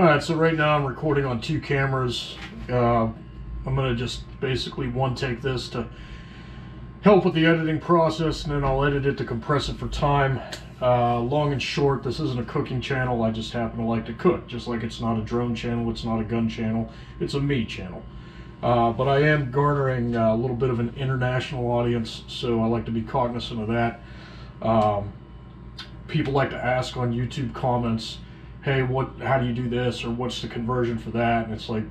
Alright, so right now I'm recording on 2 cameras. I'm going to just basically one take this to help with the editing process, and then I'll edit it to compress it for time. Long and short, this isn't a cooking channel. I just happen to like to cook. Just like it's not a drone channel, it's not a gun channel, it's a me channel. But I am garnering a little bit of an international audience, so I like to be cognizant of that. People like to ask on YouTube comments, hey, how do you do this, or what's the conversion for that? And it's like,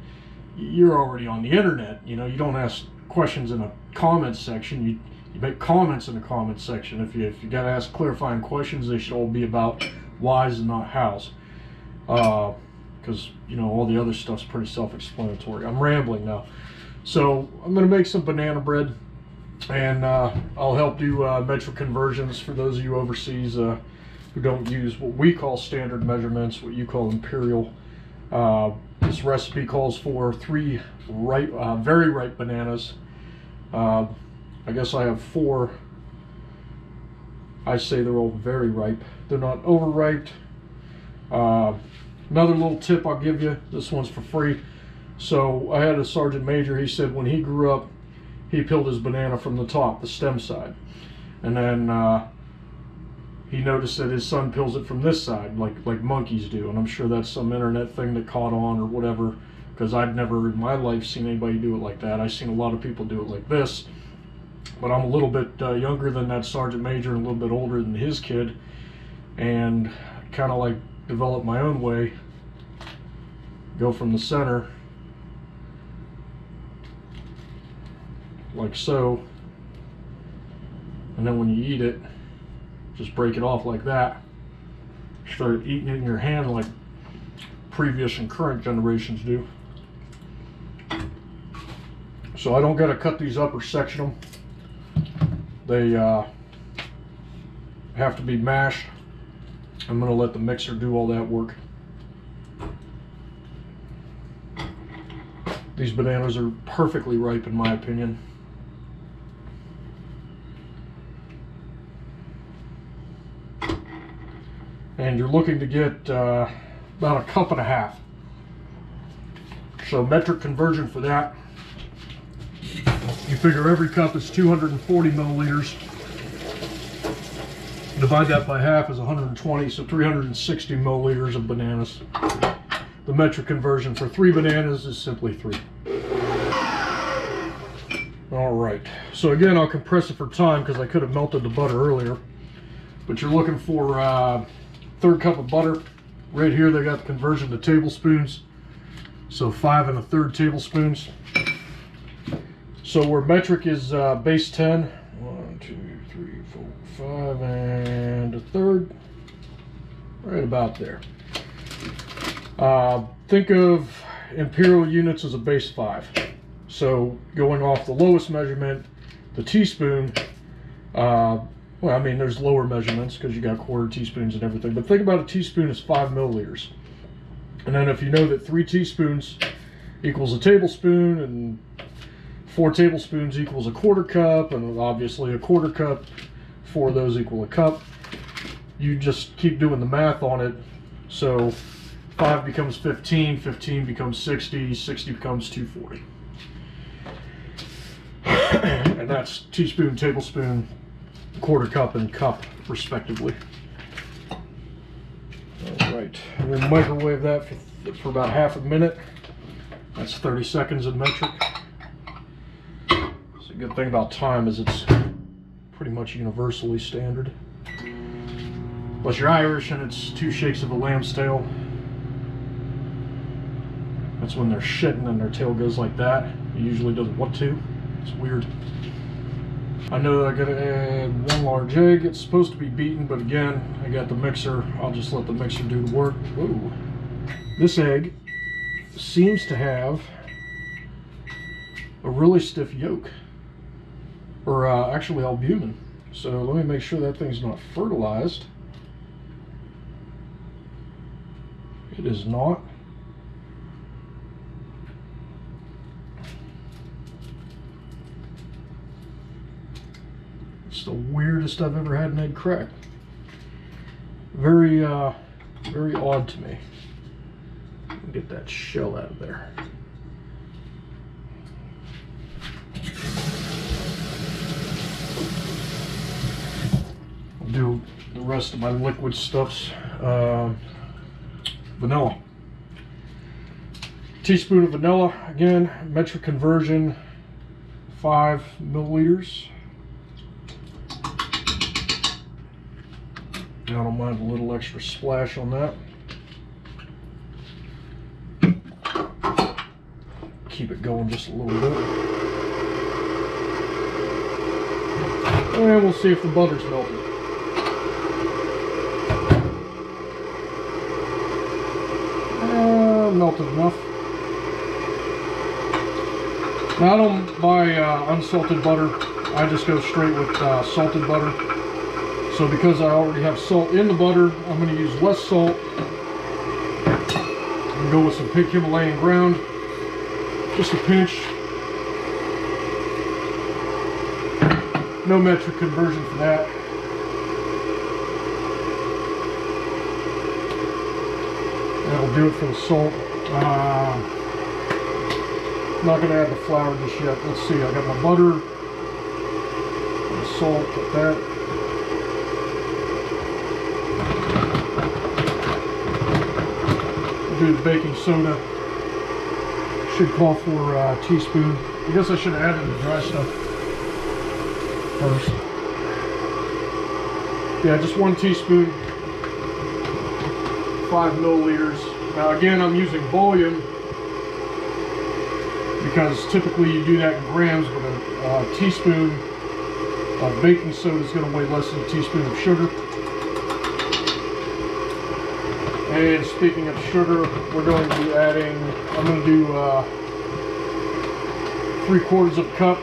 you're already on the internet, you know, you don't ask questions in a comments section, you make comments in the comments section. If you got to ask clarifying questions, they should all be about whys and not hows, because you know, all the other stuff's pretty self-explanatory. I'm rambling now. So I'm going to make some banana bread, and I'll help do metric conversions for those of you overseas who don't use what we call standard measurements, what you call imperial. This recipe calls for 3 very ripe bananas. I guess I have 4. I say they're all very ripe. They're not overripe. Another little tip I'll give you, this one's for free. So I had a sergeant major, he said when he grew up, he peeled his banana from the top, the stem side. And then he noticed that his son peels it from this side, like monkeys do. And I'm sure that's some internet thing that caught on or whatever, because I've never in my life seen anybody do it like that. I've seen a lot of people do it like this. But I'm a little bit younger than that sergeant major and a little bit older than his kid. And kind of like develop my own way. Go from the center, like so. And then when you eat it, just break it off like that. Start eating it in your hand like previous and current generations do. So I don't got to cut these up or section them. They have to be mashed. I'm going to let the mixer do all that work. These bananas are perfectly ripe in my opinion. And you're looking to get about 1.5 cups. So metric conversion for that, you figure every cup is 240 milliliters. Divide that by half is 120, so 360 milliliters of bananas. The metric conversion for 3 bananas is simply 3. All right, so again, I'll compress it for time because I could have melted the butter earlier. But you're looking for 1/3 cup of butter. Right here they got the conversion to tablespoons, so 5 1/3 tablespoons. So where metric is base 10, 1 2 3 4 5 and 1/3, right about there. Think of imperial units as a base 5. So going off the lowest measurement, the teaspoon, well, I mean, there's lower measurements because you got 1/4 teaspoons and everything, but think about a teaspoon as 5 milliliters. And then if you know that 3 teaspoons equals a tablespoon, and 4 tablespoons equals a 1/4 cup, and obviously a 1/4 cup, 4 of those equal a cup, you just keep doing the math on it. So 5 becomes 15, 15 becomes 60, 60 becomes 240. And that's teaspoon, tablespoon, 1/4 cup, and cup, respectively. All right, we'll microwave that for about 1/2 minute. That's 30 seconds in metric. So a good thing about time is it's pretty much universally standard. Unless you're Irish and it's 2 shakes of a lamb's tail. That's when they're shitting and their tail goes like that. It usually doesn't want to. It's weird. I know that I gotta add 1 large egg. It's supposed to be beaten, but again, I got the mixer. I'll just let the mixer do the work. Ooh. This egg seems to have a really stiff yolk, or actually albumin. So let me make sure that thing's not fertilized. It is not. It's the weirdest I've ever had an egg crack. Very odd to me. can get that shell out of there. I'll do the rest of my liquid stuffs. Vanilla. Teaspoon of vanilla, again, metric conversion, 5 milliliters. I don't mind a little extra splash on that. Keep it going just a little bit. And we'll see if the butter's melted. Melted enough. Now I don't buy unsalted butter. I just go straight with salted butter. So because I already have salt in the butter, I'm going to use less salt and go with some pink Himalayan ground, just a pinch. No metric conversion for that. That'll do it for the salt. I'm not going to add the flour just yet. Let's see, I got my butter, the salt, put that. Do the baking soda. Should call for a teaspoon. I guess I should have added the dry stuff first. Yeah, just 1 teaspoon, 5 milliliters. Now again, I'm using volume because typically you do that in grams, but a teaspoon of baking soda is going to weigh less than a teaspoon of sugar. And speaking of sugar, we're going to be adding, I'm going to do 3/4 of a cup.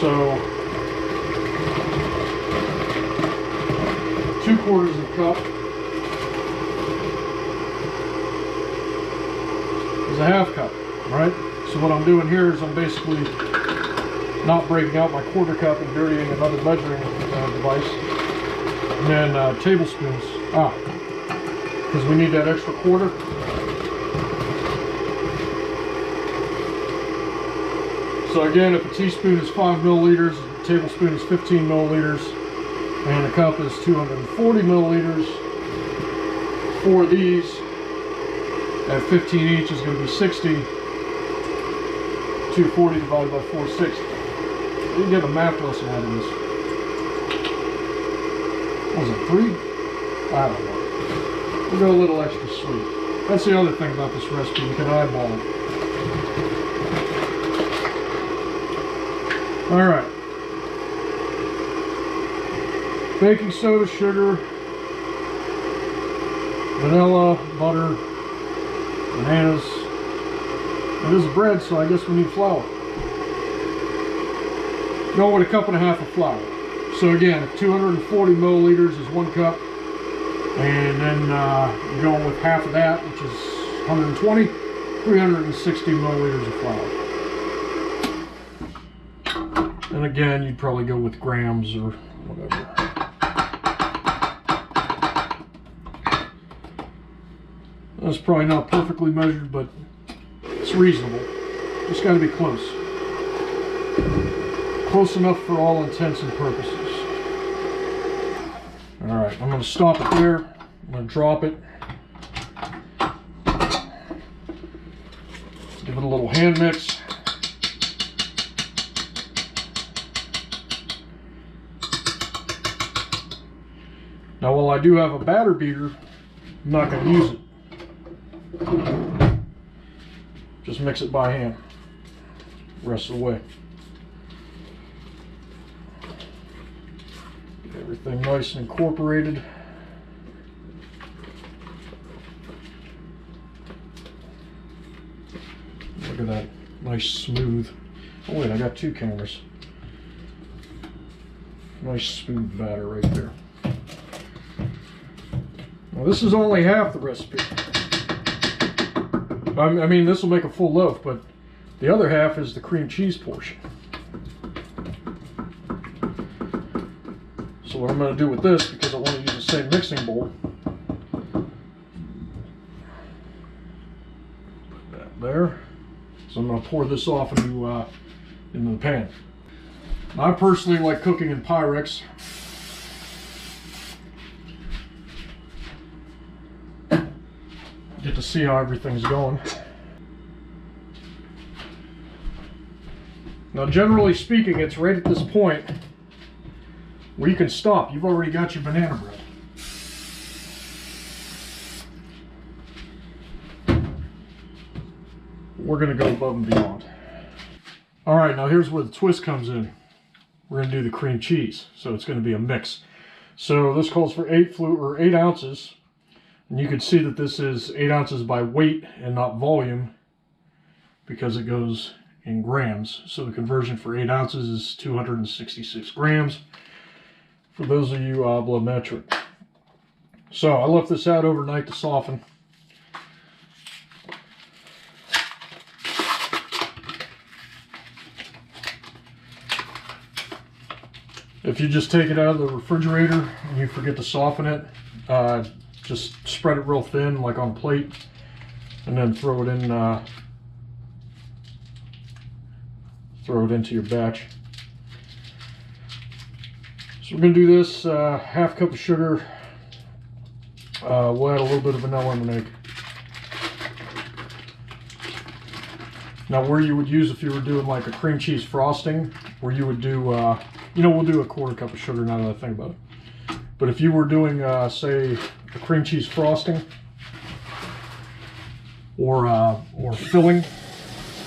So 2/4 of a cup is a 1/2 cup, right? So what I'm doing here is I'm basically not breaking out my 1/4 cup and dirtying another measuring device. And then tablespoons, because we need that extra 1/4. So again, if a teaspoon is 5 milliliters, a tablespoon is 15 milliliters, and a cup is 240 milliliters. 4 of these at 15 each is going to be 60. 240 divided by 460. You can get a math lesson out of this. What was it, 3? I don't know. We'll go a little extra sweet. That's the other thing about this recipe, you can eyeball it. Alright. Baking soda, sugar, vanilla, butter, bananas. It is bread, so I guess we need flour. Go with a 1.5 cups of flour. So again, if 240 milliliters is 1 cup, and then you're going with half of that, which is 120, 360 milliliters of flour. And again, you'd probably go with grams or whatever. That's probably not perfectly measured, but it's reasonable. Just got to be close. Close enough for all intents and purposes. Alright, I'm going to stop it there. I'm going to drop it. Give it a little hand mix. Now while I do have a batter beater, I'm not going to use it. Just mix it by hand. Rest of the way. Get everything nice and incorporated. Look at that, nice smooth. Oh wait, I got 2 cameras. Nice smooth batter right there. Now this is only half the recipe. I mean, this will make a full loaf, but the other half is the cream cheese portion. So what I'm going to do with this, because I want to use the same mixing bowl, there. So I'm going to pour this off into the pan. I personally like cooking in Pyrex. Get to see how everything's going. Now, generally speaking, it's right at this point where you can stop. You've already got your banana bread. We're going to go above and beyond. All right, now here's where the twist comes in. We're going to do the cream cheese, so it's going to be a mix. So this calls for 8 ounces, and you can see that this is 8 ounces by weight and not volume because it goes in grams. So the conversion for 8 ounces is 266 grams. For those of you below metric. So I left this out overnight to soften. If you just take it out of the refrigerator and you forget to soften it, just spread it real thin like on a plate and then throw it into your batch. So we're going to do this, half cup of sugar, we'll add a little bit of vanilla lemonade. Now where you would use if you were doing like a cream cheese frosting, where you would do, we'll do a 1/4 cup of sugar now that I think about it. But if you were doing, say, a cream cheese frosting or filling,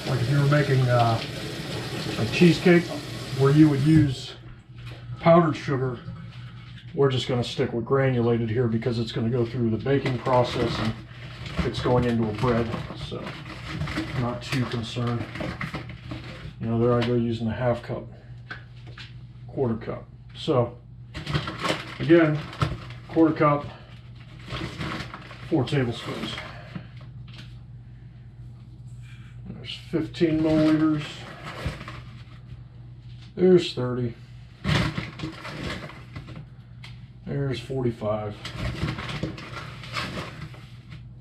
like if you were making a cheesecake where you would use powdered sugar, we're just going to stick with granulated here because it's going to go through the baking process and it's going into a bread, so I'm not too concerned. There I go using a half cup, 1/4 cup. So again, 1/4 cup, 4 tablespoons. There's 15 milliliters. There's 30. There's 45.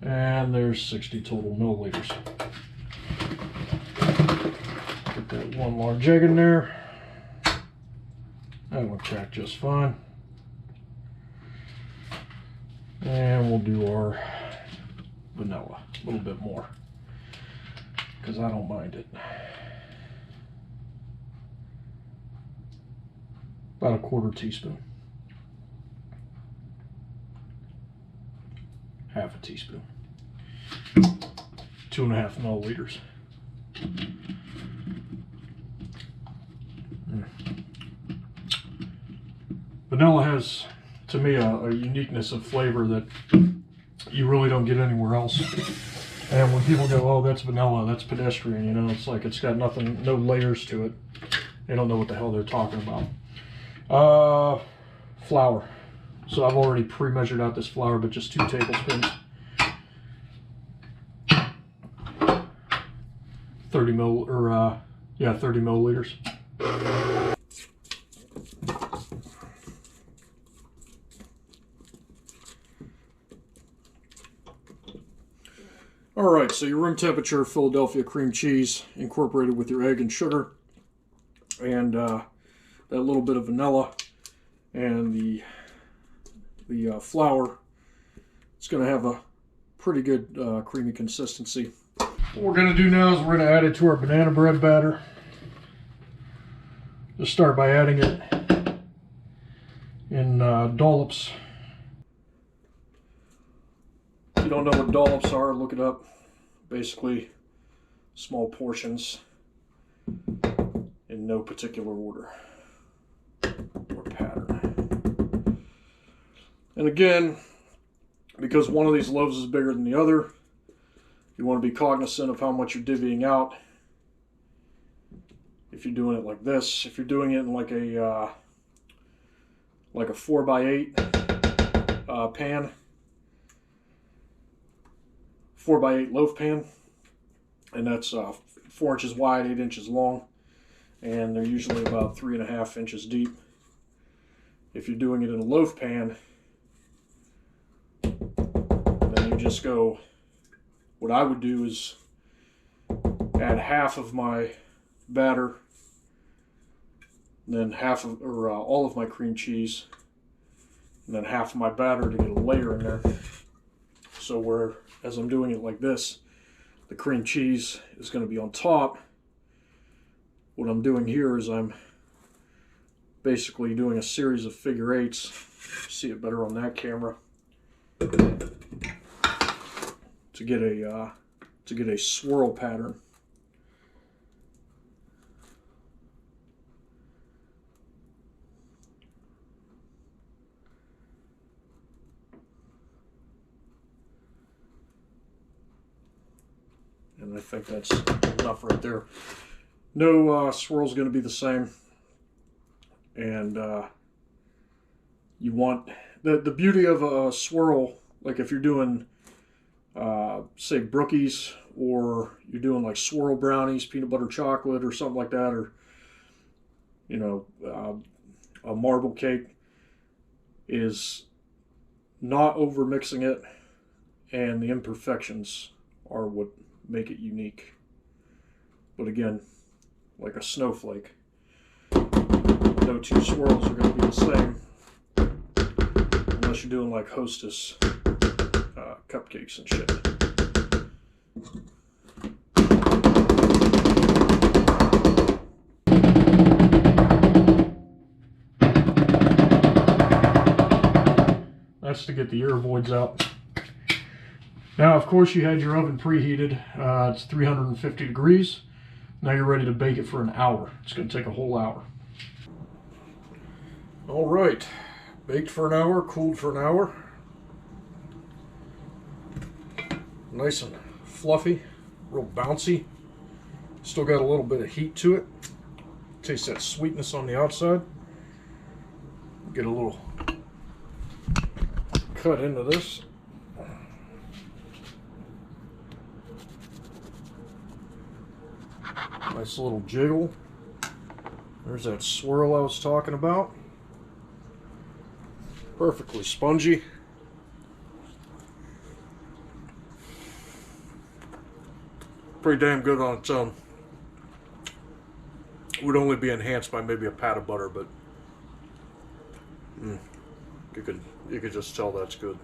And there's 60 total milliliters. Get that one large egg in there. That will crack just fine. And we'll do our vanilla a little bit more because I don't mind it. About a 1/4 teaspoon. Half a teaspoon. 2.5 milliliters. Vanilla has, to me, a uniqueness of flavor that you really don't get anywhere else. And when people go, oh, that's vanilla, that's pedestrian, it's like it's got nothing, no layers to it. They don't know what the hell they're talking about. Flour. So I've already pre-measured out this flour, but just 2 tablespoons. 30 milliliters. All right, so your room temperature Philadelphia cream cheese incorporated with your egg and sugar, and that little bit of vanilla, and the flour. It's going to have a pretty good creamy consistency. What we're going to do now is we're going to add it to our banana bread batter. Just start by adding it in dollops. If you don't know what dollops are, look it up. Basically, small portions in no particular order or pattern. And again, because one of these loaves is bigger than the other, you want to be cognizant of how much you're divvying out. If you're doing it like this, if you're doing it in like a 4x8 pan, 4x8 loaf pan, and that's 4 inches wide, 8 inches long, and they're usually about 3.5 inches deep. If you're doing it in a loaf pan, then you just go, what I would do is add half of my batter, then all of my cream cheese, and then half of my batter to get a layer in there. So as I'm doing it like this, the cream cheese is going to be on top. What I'm doing here is I'm basically doing a series of figure eights. See it better on that camera. To get a swirl pattern. And I think that's enough right there. No swirl's going to be the same. And you want the beauty of a swirl, like if you're doing say Brookies, or you're doing like swirl brownies, peanut butter chocolate or something like that, or a marble cake, is not over mixing it, and the imperfections are what make it unique. But again, like a snowflake, no two swirls are going to be the same unless you're doing like Hostess cupcakes and shit. That's to get the air voids out. Now, of course, you had your oven preheated. It's 350 degrees. Now you're ready to bake it for an hour. It's going to take a whole hour. All right, baked for an hour, cooled for an hour. Nice and fluffy, real bouncy. Still got a little bit of heat to it. Taste that sweetness on the outside. Get a little cut into this. Nice little jiggle. There's that swirl I was talking about. Perfectly spongy. Pretty damn good on its own. Would only be enhanced by maybe a pat of butter, but you could just tell that's good.